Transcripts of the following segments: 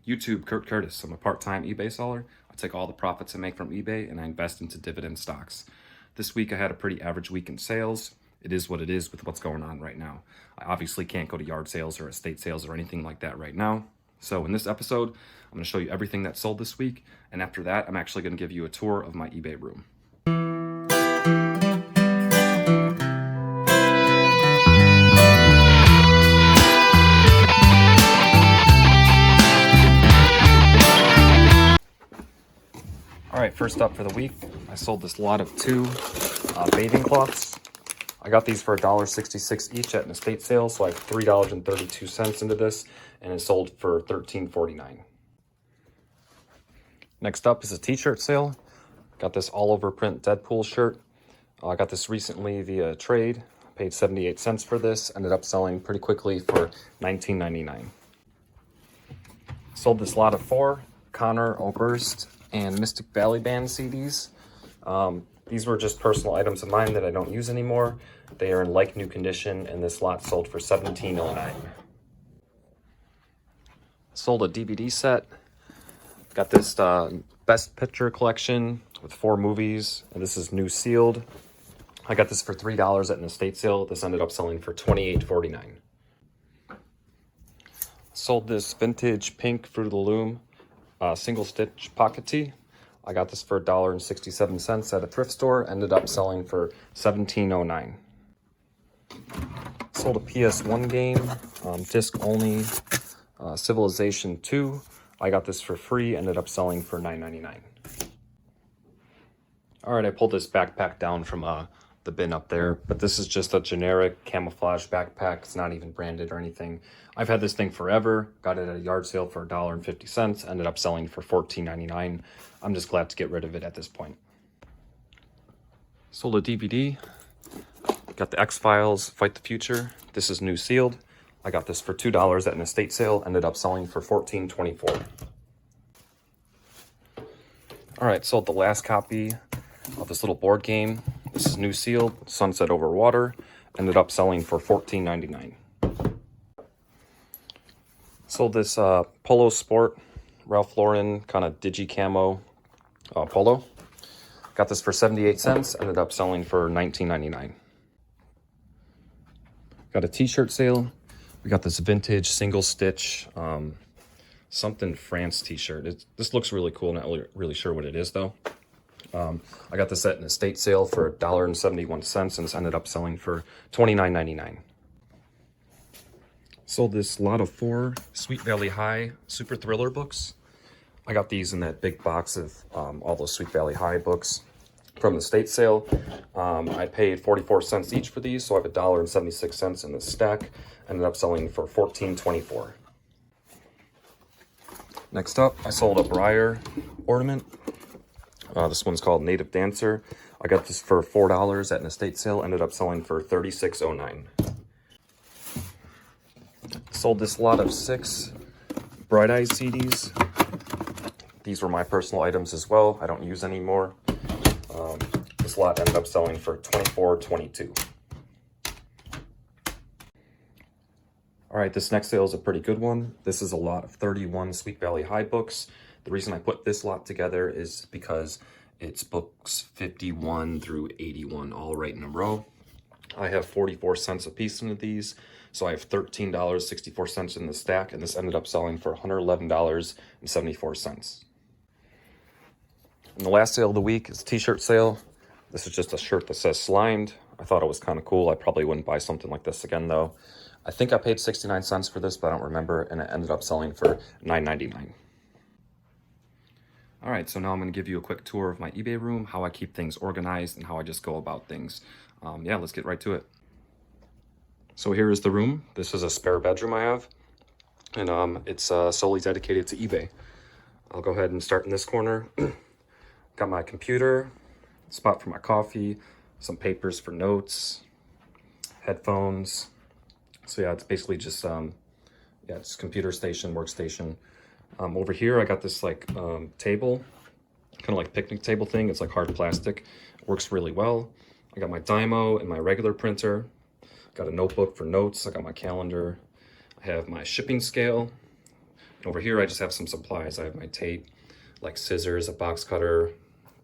YouTube, Kurt Curtis. I'm a part-time eBay seller. I take all the profits I make from eBay and I invest into dividend stocks. This week I had a pretty average week in sales. It is what it is with what's going on right now. I obviously can't go to yard sales or estate sales or anything like that right now. So in this episode, I'm going to show you everything that sold this week. And after that, I'm actually going to give you a tour of my eBay room. All right, first up for the week, I sold this lot of two bathing cloths. I got these for $1.66 each at an estate sale, so I have $3.32 into this, and it sold for $13.49. Next up is a t-shirt sale. Got this all-over print Deadpool shirt. I got this recently via trade. Paid 78 cents for this. Ended up selling pretty quickly for $19.99. Sold this lot of 4 Connor Oberst and Mystic Valley Band CDs. These were just personal items of mine that I don't use anymore. They are in like new condition, and this lot sold for $17.09. Sold a DVD set. Got this Best Picture collection with 4 movies, and this is new sealed. I got this for $3 at an estate sale. This ended up selling for $28.49. Sold this vintage pink Fruit of the Loom single stitch pocket tee. I got this for $1.67 at a thrift store. Ended up selling for $17.09. Sold a PS1 game, disc only, Civilization 2. I got this for free. Ended up selling for $9.99. All right, I pulled this backpack down from the bin up there, but this is just a generic camouflage backpack. It's not even branded or anything. I've had this thing forever. Got it at a yard sale for $1.50. Ended up selling for $14.99. I'm just glad to get rid of it at this point. Sold a DVD. Got the X-Files Fight the Future. This is new sealed. I got this for $2 at an estate sale. Ended up selling for $14.24. All right, sold the last copy of this little board game. This is new sealed, Sunset Over Water. Ended up selling for $14.99. Sold this Polo Sport Ralph Lauren kind of digi camo polo. Got this for 78 cents. Ended up selling for $19.99. Got a t-shirt sale. We got this vintage single stitch something France t-shirt. This looks really cool. Not really sure what it is though. I got this at an estate sale for $1.71, and this ended up selling for $29.99. Sold this lot of 4 Sweet Valley High Super Thriller books. I got these in that big box of all those Sweet Valley High books from the estate sale. I paid 44 cents each for these, so I have $1.76 in the stack. Ended up selling for $14.24. Next up, I sold a briar ornament. This one's called Native Dancer. I got this for $4 at an estate sale. Ended up selling for $36.09. Sold this lot of 6 Bright Eyes CDs. These were my personal items as well. I don't use anymore. This lot ended up selling for $24.22. All right, this next sale is a pretty good one. This is a lot of 31 Sweet Valley High books. The reason I put this lot together is because it's books 51 through 81 all right in a row. I have 44 cents a piece into these, so I have $13.64 in the stack, and this ended up selling for $111.74. And the last sale of the week is a t-shirt sale. This is just a shirt that says Slimed. I thought it was kind of cool. I probably wouldn't buy something like this again though. I think I paid 69 cents for this, but I don't remember, and it ended up selling for $9.99. All right, so now I'm going to give you a quick tour of my eBay room, how I keep things organized, and how I just go about things. Yeah, let's get right to it. So here is the room. This is a spare bedroom I have, and it's solely dedicated to eBay. I'll go ahead and start in this corner. Got my computer, spot for my coffee, some papers for notes, headphones. So yeah, it's basically just it's computer station, workstation. Over here, I got this like table, kind of like picnic table thing. It's like hard plastic. It works really well. I got my Dymo and my regular printer. Got a notebook for notes. I got my calendar. I have my shipping scale. Over here, I just have some supplies. I have my tape, like scissors, a box cutter,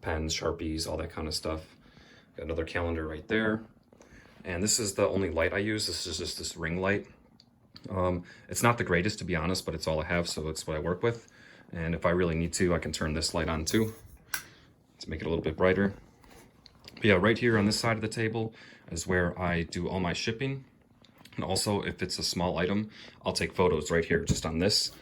pens, Sharpies, all that kind of stuff. Got another calendar right there. And this is the only light I use. This is just this ring light. It's not the greatest, to be honest, but it's all I have, so it's what I work with. And if I really need to, I can turn this light on too to make it a little bit brighter. But yeah, right here on this side of the table is where I do all my shipping. And also, if it's a small item, I'll take photos right here, just on this.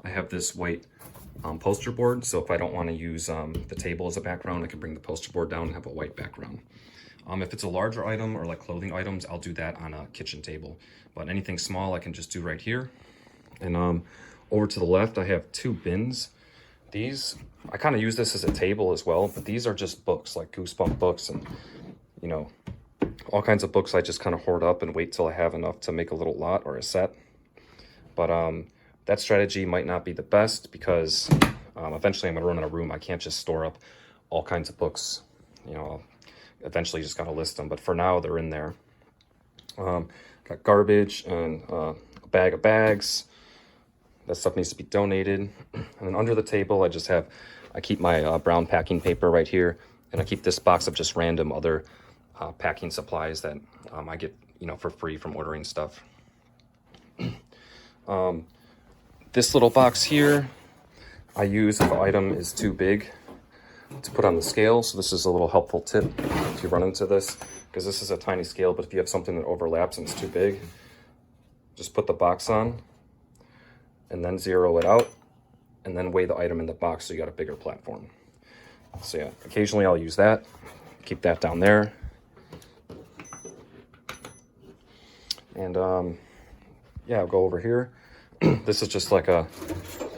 I have this white poster board, so if I don't want to use the table as a background, I can bring the poster board down and have a white background. If it's a larger item or like clothing items, I'll do that on a kitchen table. But anything small, I can just do right here. And over to the left, I have 2 bins. These, I kind of use this as a table as well, but these are just books, like Goosebump books and, you know, all kinds of books I just kind of hoard up and wait till I have enough to make a little lot or a set. But that strategy might not be the best because eventually I'm going to run out of room. I can't just store up all kinds of books. You know, I'll eventually just got to list them, but for now they're in there. Got garbage and a bag of bags. That stuff needs to be donated. And then under the table, I keep my brown packing paper right here, and I keep this box of just random other packing supplies that I get, you know, for free from ordering stuff. This little box here, I use if the item is too big to put on the scale. So this is a little helpful tip if you run into this, because this is a tiny scale, but if you have something that overlaps and it's too big, just put the box on and then zero it out and then weigh the item in the box so you got a bigger platform. So yeah, occasionally I'll use that. Keep that down there. And yeah, I'll go over here. This is just like a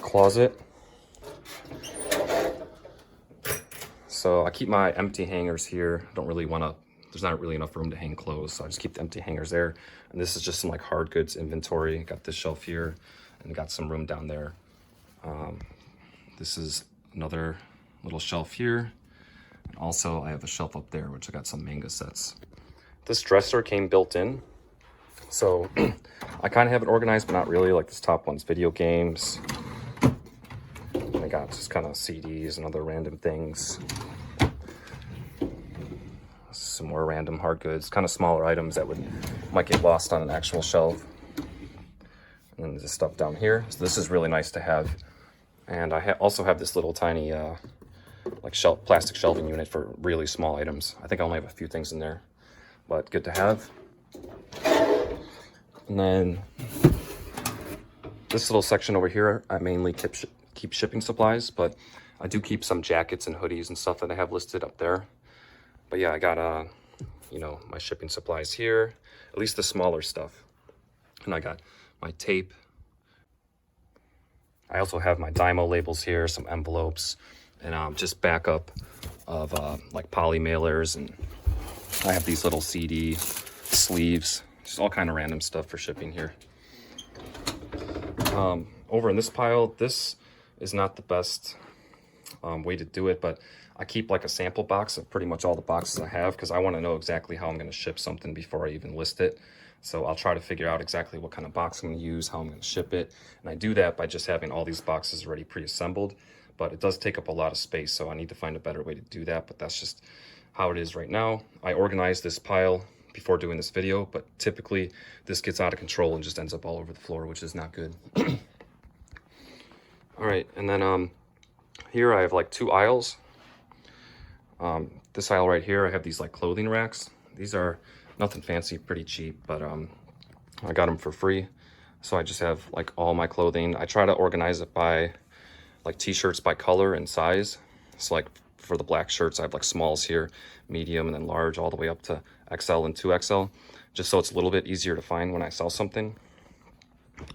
closet. So I keep my empty hangers here. I don't really want to, there's not really enough room to hang clothes, so I just keep the empty hangers there. And this is just some like hard goods inventory. Got this shelf here and got some room down there. This is another little shelf here. And also I have a shelf up there, which I got some manga sets. This dresser came built in. So I kind of have it organized, but not really. Like this top one's video games. And I got just kind of CDs and other random things. Some more random hard goods, kind of smaller items that might get lost on an actual shelf. And then this stuff down here. So this is really nice to have. And I also have this little tiny like plastic shelving unit for really small items. I think I only have a few things in there, but good to have. And then this little section over here, I mainly keep shipping supplies, but I do keep some jackets and hoodies and stuff that I have listed up there. But yeah, I got, you know, my shipping supplies here, at least the smaller stuff. And I got my tape. I also have my Dymo labels here, some envelopes, and just backup of like poly mailers. And I have these little CD sleeves, just all kind of random stuff for shipping here. Over in this pile, this is not the best way to do it, but I keep like a sample box of pretty much all the boxes I have because I want to know exactly how I'm going to ship something before I even list it. So I'll try to figure out exactly what kind of box I'm going to use, how I'm going to ship it. And I do that by just having all these boxes already pre-assembled, but it does take up a lot of space. So I need to find a better way to do that, but that's just how it is right now. I organized this pile before doing this video, but typically this gets out of control and just ends up all over the floor, which is not good. All right, and then here I have like 2 aisles. This aisle right here, I have these like clothing racks. These are nothing fancy, pretty cheap, but I got them for free. So I just have like all my clothing. I try to organize it by like t-shirts by color and size. So like for the black shirts, I have like smalls here, medium, and then large, all the way up to XL and 2XL, just so it's a little bit easier to find when I sell something.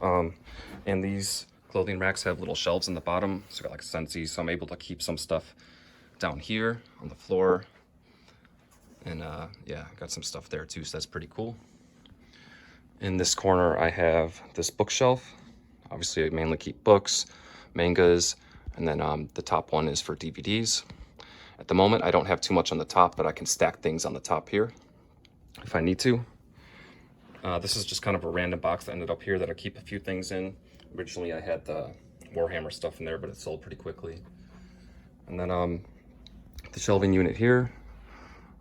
And these clothing racks have little shelves in the bottom, so I got like Sensi, so I'm able to keep some stuff down here on the floor. And yeah, I got some stuff there too, so that's pretty cool. In this corner, I have this bookshelf. Obviously, I mainly keep books, mangas, and then the top one is for DVDs. At the moment, I don't have too much on the top, but I can stack things on the top here if I need to. This is just kind of a random box that ended up here that I keep a few things in. Originally, I had Warhammer stuff in there, but it sold pretty quickly. And then the shelving unit here,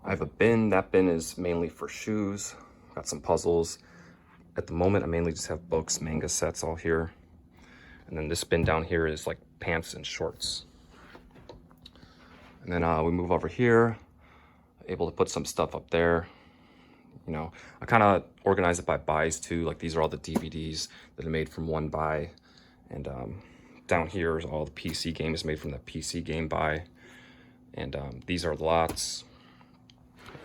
I have a bin. That bin is mainly for shoes. Got some puzzles. At the moment, I mainly just have books, manga sets all here. And then this bin down here is like pants and shorts. And then we move over here, able to put some stuff up there. You know, I kind of organize it by buys too. Like these are all the DVDs that are made from one buy. And down here is all the PC games made from the PC game buy. And these are lots.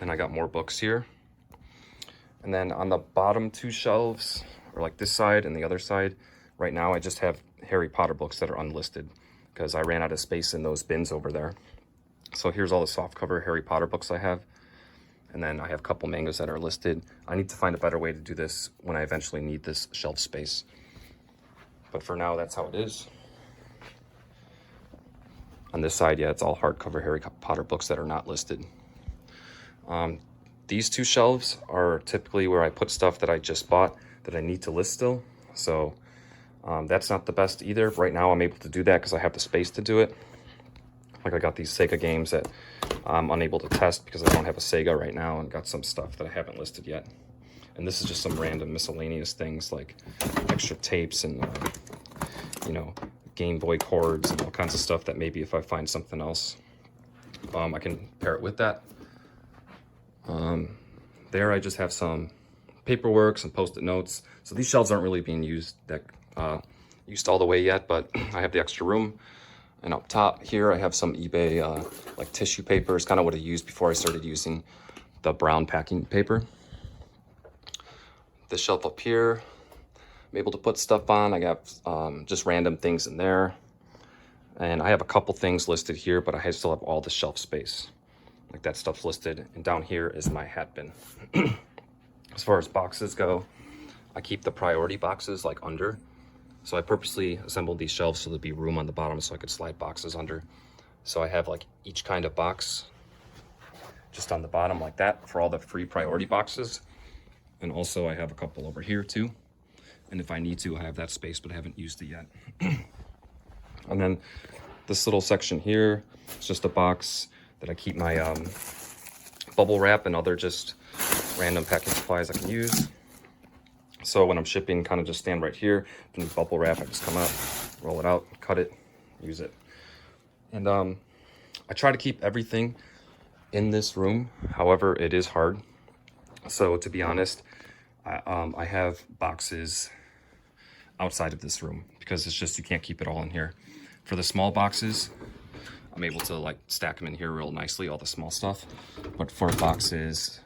And I got more books here. And then on the bottom two shelves, or like this side and the other side, right now I just have Harry Potter books that are unlisted because I ran out of space in those bins over there. So here's all the softcover Harry Potter books I have. And then I have a couple mangas that are listed. I need to find a better way to do this when I eventually need this shelf space. But for now, that's how it is. On this side, yeah, it's all hardcover Harry Potter books that are not listed. These two shelves are typically where I put stuff that I just bought that I need to list still. So that's not the best either. Right now I'm able to do that because I have the space to do it. Like I got these Sega games that I'm unable to test because I don't have a Sega right now, and got some stuff that I haven't listed yet. And this is just some random miscellaneous things like extra tapes and, you know, Game Boy cords and all kinds of stuff that maybe if I find something else, I can pair it with that. There I just have some paperwork, some post-it notes. So these shelves aren't really being used all the way yet, but I have the extra room. And up top here I have some eBay like tissue paper. It's kind of what I used before I started using the brown packing paper. This shelf up here, I'm able to put stuff on. I got just random things in there. And I have a couple things listed here, but I still have all the shelf space. Like that stuff's listed, and down here is my hat bin. As far as boxes go, I keep the priority boxes like under. So I purposely assembled these shelves so there'd be room on the bottom so I could slide boxes under. So I have like each kind of box just on the bottom like that for all the free priority boxes. And also I have a couple over here too. And if I need to, I have that space, but I haven't used it yet. And then this little section here, it's just a box that I keep my bubble wrap and other just random packing supplies I can use. So when I'm shipping, kind of just stand right here. If I need bubble wrap, I just come out, roll it out, cut it, use it. And I try to keep everything in this room. However, it is hard. So to be honest, I have boxes outside of this room because it's just, you can't keep it all in here. For the small boxes, I'm able to like stack them in here real nicely, all the small stuff. But for boxes,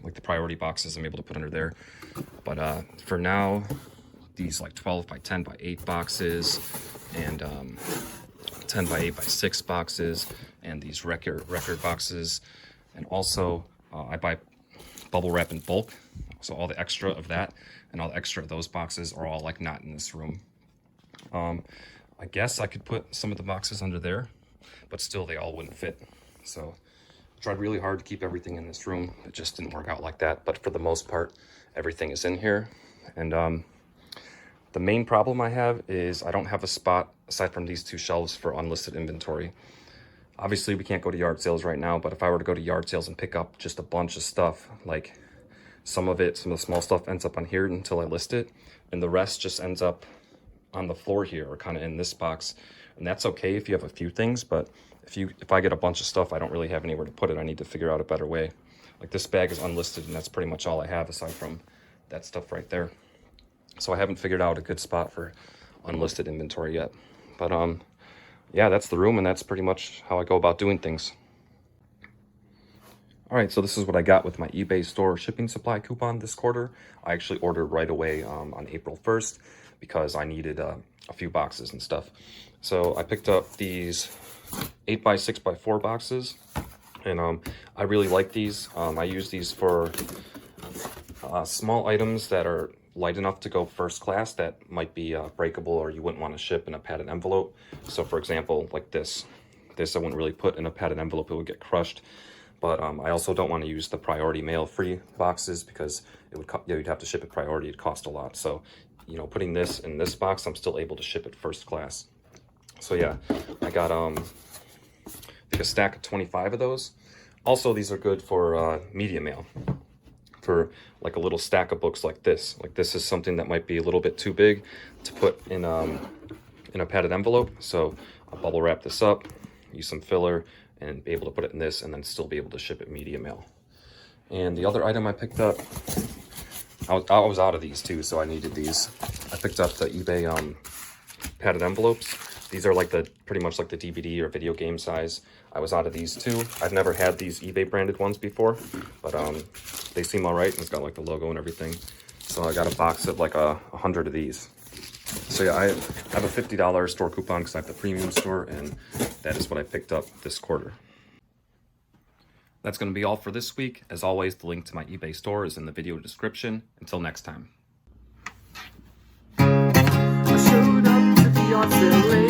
like the priority boxes, I'm able to put under there. But for now, these like 12 by 10 by 8 boxes and 10 by 8 by 6 boxes and these record boxes. And also I buy bubble wrap in bulk. So all the extra of that and all the extra of those boxes are all like not in this room. I guess I could put some of the boxes under there, but still they all wouldn't fit. So I tried really hard to keep everything in this room. It just didn't work out like that. But for the most part, everything is in here. And the main problem I have is I don't have a spot aside from these two shelves for unlisted inventory. Obviously we can't go to yard sales right now, but if I were to go to yard sales and pick up just a bunch of stuff, like some of the small stuff ends up on here until I list it, and the rest just ends up on the floor here or kind of in this box. And that's okay if you have a few things, but if I get a bunch of stuff, I don't really have anywhere to put it. I need to figure out a better way. Like this bag is unlisted and that's pretty much all I have aside from that stuff right there. So I haven't figured out a good spot for unlisted inventory yet. But yeah, that's the room, and that's pretty much how I go about doing things. All right, so this is what I got with my eBay store shipping supply coupon this quarter. I actually ordered right away on April 1st because I needed a few boxes and stuff. So I picked up these 8x6x4 boxes, and I really like these. I use these for small items that are light enough to go first class that might be breakable or you wouldn't want to ship in a padded envelope. So for example, like this I wouldn't really put in a padded envelope, it would get crushed. But I also don't want to use the priority mail-free boxes because it would you'd have to ship it priority. It'd cost a lot. So, you know, putting this in this box, I'm still able to ship it first class. So yeah, I got I think a stack of 25 of those. Also, these are good for media mail, for like a little stack of books like this. Like this is something that might be a little bit too big to put in a padded envelope. So I'll bubble wrap this up, use some filler, and be able to put it in this, and then still be able to ship it media mail. And the other item I picked up, I was out of these too, so I needed these. I picked up the eBay padded envelopes. These are like pretty much like the DVD or video game size. I was out of these too. I've never had these eBay branded ones before, but they seem all right, and it's got like the logo and everything. So I got a box of like 100 of these. So yeah, I have a $50 store coupon because I have the premium store, and that is what I picked up this quarter. That's going to be all for this week. As always, the link to my eBay store is in the video description. Until next time. I showed up to the art sale